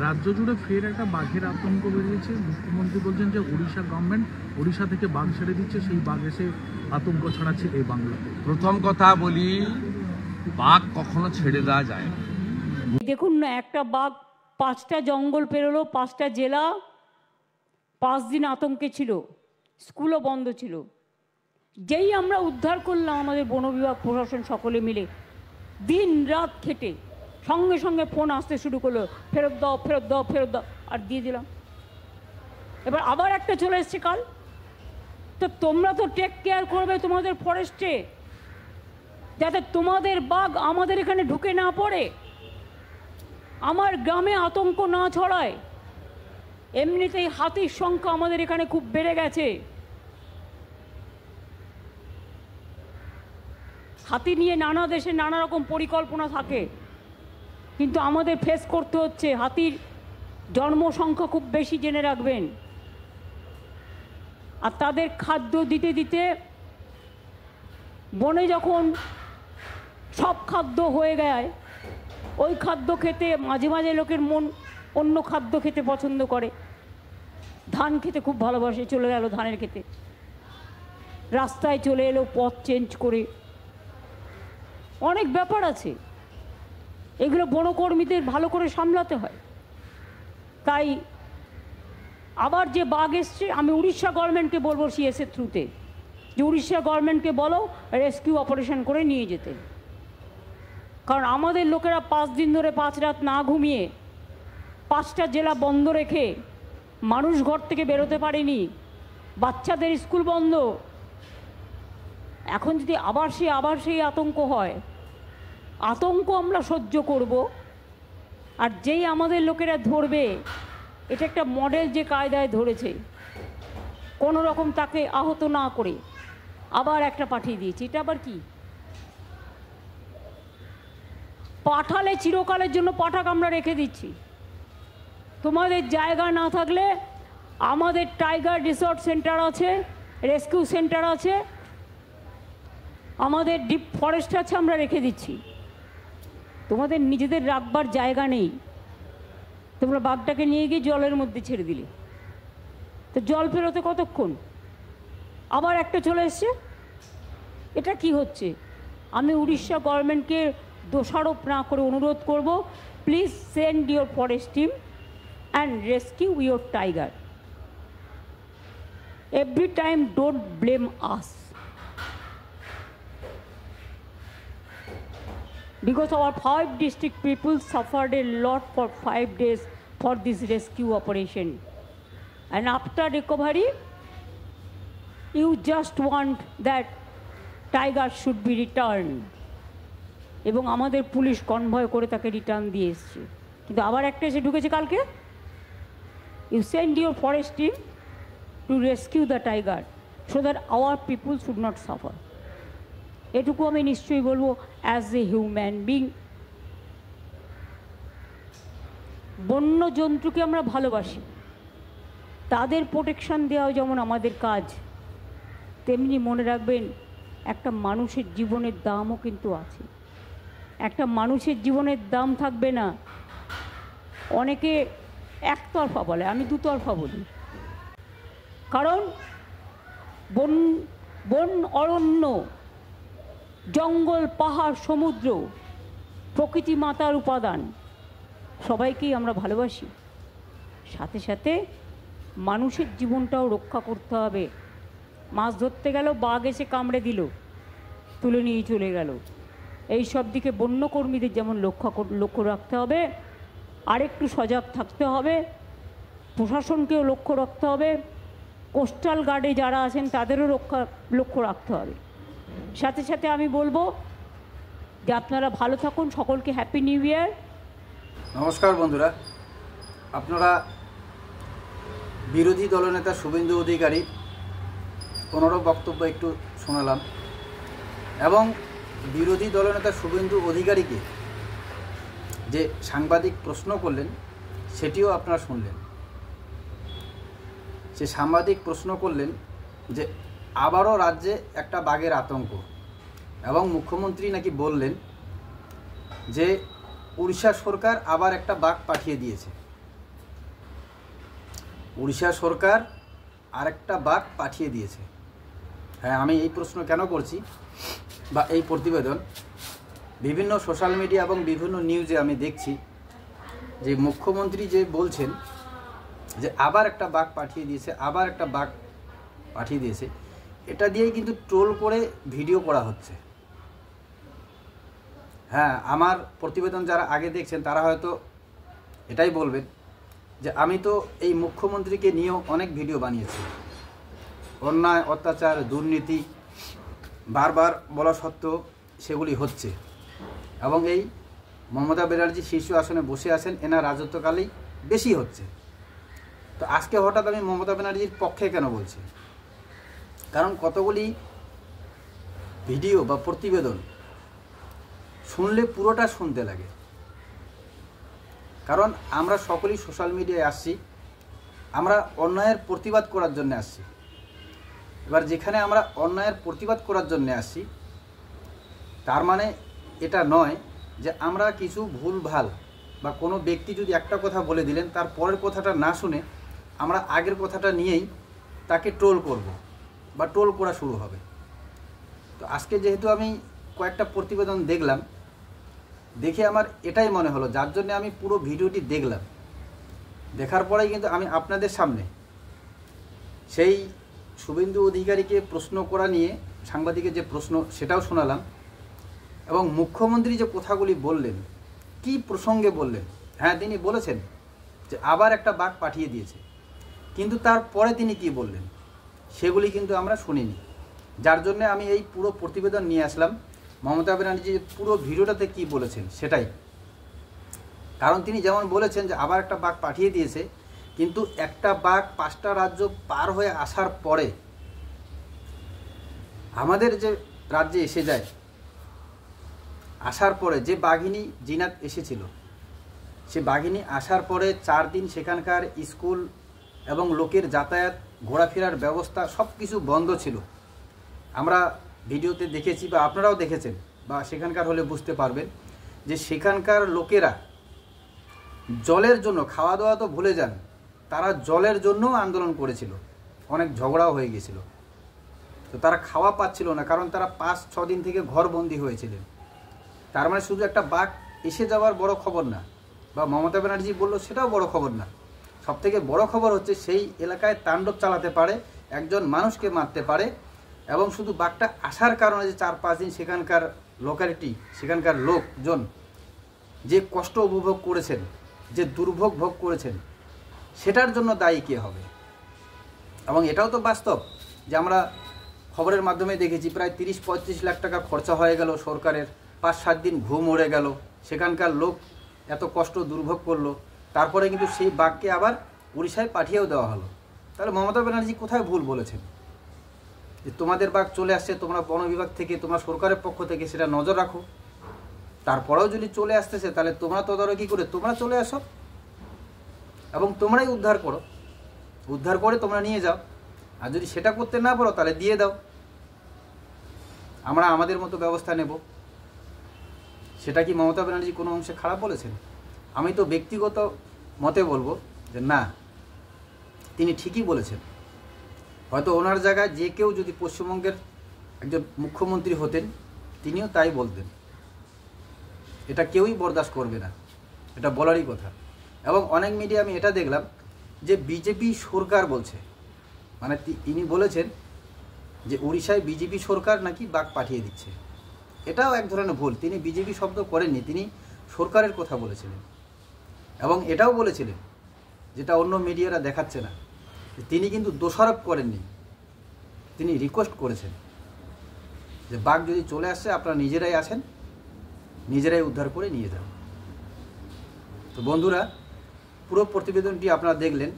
রাজ্য জুড়ে ফের একটা বাঘের আতঙ্ক বেরিয়েছে। মুখ্যমন্ত্রী বলছেন যে ওড়িশা গভর্নমেন্ট ওড়িশা থেকে বাঘ ছেড়ে দিচ্ছে, সেই বাঘ এসে আতঙ্ক ছড়াচ্ছে এই বাংলাতে। প্রথম কথা বলি, বাঘ কখনো ছেড়ে দেওয়া যায় না। দেখুন না, একটা বাঘ 5টা জঙ্গল পেরোলো, 5টা জেলা, 5 দিন আতঙ্কে ছিল, স্কুলও বন্ধ ছিল। যেই আমরা উদ্ধার করলাম, আমাদের বন বিভাগ প্রশাসন সকলে মিলে দিন রাত খেটে সঙ্গে সঙ্গে ফোন আসতে শুরু করলো, ফেরত দাও ফেরত দাও ফেরত দাও, আর দিয়ে দিলাম। এবার আবার একটা চলে এসছে কাল। তো তোমরা তো টেক কেয়ার করবে তোমাদের ফরেস্টে, যাতে তোমাদের বাঘ আমাদের এখানে ঢুকে না পড়ে, আমার গ্রামে আতঙ্ক না ছড়ায়। এমনিতেই হাতির সংখ্যা আমাদের এখানে খুব বেড়ে গেছে। হাতি নিয়ে নানা দেশে নানা রকম পরিকল্পনা থাকে, কিন্তু আমাদের ফেস করতে হচ্ছে। হাতির জন্মসংখ্যা খুব বেশি, জেনে রাখবেন। আর তাদের খাদ্য দিতে দিতে বনে যখন সব খাদ্য হয়ে যায়, ওই খাদ্য খেতে মাঝে মাঝে লোকের মন অন্য খাদ্য খেতে পছন্দ করে। ধান খেতে খুব ভালোবাসে, চলে গেল ধানের খেতে, রাস্তায় চলে এলো পথ চেঞ্জ করে। অনেক ব্যাপার আছে, এগুলো বনকর্মীদের ভালো করে সামলাতে হয়। তাই আবার যে বাঘ এসছে, আমি উড়িষ্যা গভর্নমেন্টকে বলবো সিএসএর থ্রুতে, যে উড়িষ্যা গভর্নমেন্টকে বলো রেস্কিউ অপারেশন করে নিয়ে যেতে। কারণ আমাদের লোকেরা 5 দিন ধরে 5 রাত না ঘুমিয়ে 5টা জেলা বন্ধ রেখে মানুষ ঘর থেকে বেরোতে পারেনি, বাচ্চাদের স্কুল বন্ধ। এখন যদি আবার সেই আতঙ্ক হয়, আতঙ্ক আমরা সহ্য করব। আর যেই আমাদের লোকেরা ধরবে, এটা একটা মডেল যে কায়দায় ধরেছে, কোনো রকম তাকে আহত না করে আবার একটা পাঠিয়ে দিয়েছে। এটা আবার কি? পাঠালে চিরকালের জন্য পাঠাক আমরা রেখে দিচ্ছি। তোমাদের জায়গা না থাকলে আমাদের টাইগার রিসর্ট সেন্টার আছে, রেস্কিউ সেন্টার আছে, আমাদের ডিপ ফরেস্ট আছে, আমরা রেখে দিচ্ছি। তোমাদের নিজেদের রাখবার জায়গা নেই, তোমরা বাঘটাকে নিয়ে গিয়ে জলের মধ্যে ছেড়ে দিলে। তো জল পেরোতে কতক্ষণ? আবার একটা চলে এসছে। এটা কি হচ্ছে? আমি উড়িষ্যা গভর্নমেন্টকে দোষারোপ না করে অনুরোধ করব, please send your forest team and rescue your tiger. Every time don't blame us, because our 5 district people suffered a lot for 5 days for this rescue operation, and after recovery you just want that tiger should be returned, এবং আমাদের police convoy করে তাকে return দিয়ে এসছে। কিন্তু আবার একটা এসে ঢুকেছে কালকে, you send your forest team to rescue the tiger so that our people should not suffer. এটুকু আমি নিশ্চয়ই বলবো অ্যাজ এ হিউম্যান বিং। বন্য জন্তুকে আমরা ভালোবাসি, তাদের প্রোটেকশন দেওয়া যেমন আমাদের কাজ, তেমনি মনে রাখবেন একটা মানুষের জীবনের দামও কিন্তু আছে। একটা মানুষের জীবনের দাম থাকবে না। অনেকে একতরফা বলে, আমি দুতরফা বলি। কারণ বন অরণ্য, জঙ্গল, পাহাড়, সমুদ্র, প্রকৃতি মাতার উপাদান, সবাইকেই আমরা ভালোবাসি। সাথে সাথে মানুষের জীবনটাও রক্ষা করতে হবে। মাছ ধরতে গেল, বাঘ এসে কামড়ে দিল, তুলে নিয়ে চলে গেল। এই সব দিকে বন্যকর্মীদের যেমন লক্ষ্য রাখতে হবে, আরেকটু সজাগ থাকতে হবে, প্রশাসনকেও লক্ষ্য রাখতে হবে, কোস্টাল গার্ডে যারা আছেন তাদেরও লক্ষ্য রাখতে হবে। সাথে সাথে আমি বলবো যে আপনারা ভালো থাকুন, সকলকে হ্যাপি নিউ ইয়ার। নমস্কার বন্ধুরা, আপনারা বিরোধী দলনেতা শুভেন্দু অধিকারী ওনারও বক্তব্য একটু শোনালাম, এবং বিরোধী দলনেতা শুভেন্দু অধিকারীকে যে সাংবাদিক প্রশ্ন করলেন সেটিও আপনারা শুনলেন। সে সাংবাদিক প্রশ্ন করলেন যে আবারও রাজ্যে একটা বাঘের আতঙ্ক, এবং মুখ্যমন্ত্রী নাকি বললেন যে উড়িষ্যা সরকার আবার একটা বাঘ পাঠিয়ে দিয়েছে। উড়িষ্যা সরকার আরেকটা বাঘ পাঠিয়ে দিয়েছে। হ্যাঁ, আমি এই প্রশ্ন কেন করছি বা এই প্রতিবেদন, বিভিন্ন সোশ্যাল মিডিয়া এবং বিভিন্ন নিউজে আমি দেখছি যে মুখ্যমন্ত্রী যে বলছেন যে আবার একটা বাঘ পাঠিয়ে দিয়েছে, এটা দিয়েই কিন্তু ট্রোল করে ভিডিও করা হচ্ছে। হ্যাঁ, আমার প্রতিবেদন যারা আগে দেখছেন তারা হয়তো এটাই বলবেন যে আমি তো এই মুখ্যমন্ত্রীকে নিয়েও অনেক ভিডিও বানিয়েছি, অন্যায়, অত্যাচার, দুর্নীতি বারবার বলা সত্ত্বেও সেগুলি হচ্ছে, এবং এই মমতা ব্যানার্জি শীর্ষ আসনে বসে আছেন, এনার রাজত্বকালেই বেশি হচ্ছে। তো আজকে হঠাৎ আমি মমতা ব্যানার্জির পক্ষে কেন বলছি? কারণ কতগুলি ভিডিও বা প্রতিবেদন শুনলে পুরোটা শুনতে লাগে। কারণ আমরা সকলেই সোশ্যাল মিডিয়ায় আসছি, আমরা অন্যায়ের প্রতিবাদ করার জন্য আসছি। এবার যেখানে আমরা অন্যায়ের প্রতিবাদ করার জন্য আসছি, তার মানে এটা নয় যে আমরা কিছু ভুলভাল বা কোনো ব্যক্তি যদি একটা কথা বলে দিলেন, তার পরের কথাটা না শুনে আমরা আগের কথাটা নিয়েই তাকে ট্রোল করব বা ট্রোল করা শুরু হবে। তো আজকে যেহেতু আমি কয়েকটা প্রতিবেদন দেখলাম, দেখে আমার এটাই মনে হলো, যার জন্য আমি পুরো ভিডিওটি দেখলাম। দেখার পরেই কিন্তু আমি আপনাদের সামনে সেই শুভেন্দু অধিকারীকে প্রশ্ন করা নিয়ে সাংবাদিকের যে প্রশ্ন সেটাও শোনালাম, এবং মুখ্যমন্ত্রী যে কথাগুলি বললেন, কি প্রসঙ্গে বললেন। হ্যাঁ, তিনি বলেছেন যে আবার একটা বাঘ পাঠিয়ে দিয়েছে, কিন্তু তারপরে তিনি কি বললেন সেগুলি কিন্তু আমরা শুনিনি। যার জন্য আমি এই পুরো প্রতিবেদন নিয়ে আসলাম, মমতা ব্যানার্জি পুরো ভিডিওটাতে কি বলেছেন সেটাই। কারণ তিনি যেমন বলেছেন যে আবার একটা বাঘ পাঠিয়ে দিয়েছে, কিন্তু একটা বাঘ 5টা রাজ্য পার হয়ে আসার পরে আমাদের যে রাজ্যে এসে যায়, আসার পরে যে বাঘিনী জিনাত এসেছিল, সে বাঘিনী আসার পরে 4 দিন সেখানকার স্কুল এবং লোকের যাতায়াত, ঘোরাফেরার ব্যবস্থা সব কিছু বন্ধ ছিল। আমরা ভিডিওতে দেখেছি বা আপনারাও দেখেছেন বা সেখানকার হলে বুঝতে পারবেন যে সেখানকার লোকেরা জলের জন্য, খাওয়া দাওয়া তো ভুলে যান, তারা জলের জন্যও আন্দোলন করেছিল, অনেক ঝগড়াও হয়ে গেছিল। তো তারা খাওয়া পাচ্ছিল না, কারণ তারা 5-6 দিন থেকে ঘরবন্দি হয়েছিলেন। তার মানে শুধু একটা বাঘ এসে যাওয়ার বড় খবর না, বা মমতা ব্যানার্জি বললো সেটাও বড় খবর না। সবথেকে বড় খবর হচ্ছে সেই এলাকায় তাণ্ডব চালাতে পারে, একজন মানুষকে মারতে পারে, এবং শুধু বাঘটা আসার কারণে যে 4-5 দিন সেখানকার লোকালিটি, সেখানকার লোকজন যে কষ্ট উপভোগ করেছেন, যে দুর্ভোগ ভোগ করেছেন, সেটার জন্য দায়ী কে হবে? এবং এটাও তো বাস্তব যে আমরা খবরের মাধ্যমে দেখেছি প্রায় 30-35 লাখ টাকা খরচা হয়ে গেল সরকারের, 5-7 দিন ঘুম উড়ে গেল, সেখানকার লোক এত কষ্ট দুর্ভোগ করলো, তারপরে কিন্তু সেই বাঘকে আবার উড়িষ্যায় পাঠিয়েও দেওয়া হলো। তাহলে মমতা ব্যানার্জি কোথায় ভুল বলেছেন? যে তোমাদের বাঘ চলে আসছে, তোমরা বন বিভাগ থেকে, তোমরা সরকারের পক্ষ থেকে সেটা নজর রাখো, তারপরেও যদি চলে আসতেছে তাহলে তোমরা তদারকি করে তোমরা চলে আসো এবং তোমরাই উদ্ধার করো, উদ্ধার করে তোমরা নিয়ে যাও। আর যদি সেটা করতে না পারো তাহলে দিয়ে দাও, আমরা আমাদের মতো ব্যবস্থা নেব। সেটা কি মমতা ব্যানার্জি কোনো অংশে খারাপ বলেছেন? আমি তো ব্যক্তিগত মতে বলবো যে না, তিনি ঠিকই বলেছেন। হয়তো ওনার জায়গায় যে কেউ যদি পশ্চিমবঙ্গের একজন মুখ্যমন্ত্রী হতেন, তিনিও তাই বলতেন। এটা কেউই বরদাস্ত করবে না, এটা বলারই কথা। এবং অনেক মিডিয়া আমি এটা দেখলাম যে বিজেপি সরকার বলছে, মানে তিনি বলেছেন যে উড়িষ্যায় বিজেপি সরকার নাকি বাঘ পাঠিয়ে দিচ্ছে। এটাও এক ধরনের ভুল, তিনি বিজেপি শব্দ করেননি, তিনি সরকারের কথা বলেছিলেন। এবং এটাও বলেছিলেন, যেটা অন্য মিডিয়ারা দেখাচ্ছে না, তিনি কিন্তু দোষারোপ করেননি, তিনি রিকোয়েস্ট করেছেন যে বাঘ যদি চলে আসছে আপনারা নিজেরাই আসেন, নিজেরাই উদ্ধার করে নিয়ে যান। তো বন্ধুরা, পুরো প্রতিবেদনটি আপনারা দেখলেন।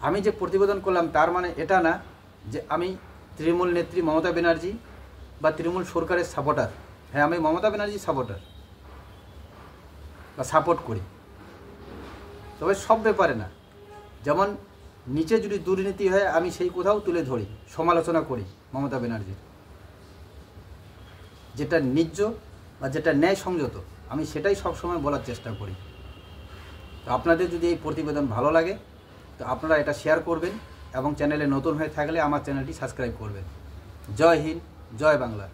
আমি যে প্রতিবেদন করলাম তার মানে এটা না যে আমি তৃণমূল নেত্রী মমতা ব্যানার্জি বা তৃণমূল সরকারের সাপোর্টার। হ্যাঁ, আমি মমতা ব্যানার্জির সাপোর্টার বা সাপোর্ট করি, তবে সব ব্যাপারে না। যেমন নিচে যদি দুর্নীতি হয় আমি সেই কোথাও তুলে ধরি, সমালোচনা করি মমতা ব্যানার্জির, যেটা ন্যায্য বা যেটা ন্যায় সংযত আমি সেটাই সবসময় বলার চেষ্টা করি। তো আপনাদের যদি এই প্রতিবেদন ভালো লাগে তো আপনারা এটা শেয়ার করবেন এবং চ্যানেলে নতুন হয়ে থাকলে আমার চ্যানেলটি সাবস্ক্রাইব করবেন। জয় হিন্দ, জয় বাংলা।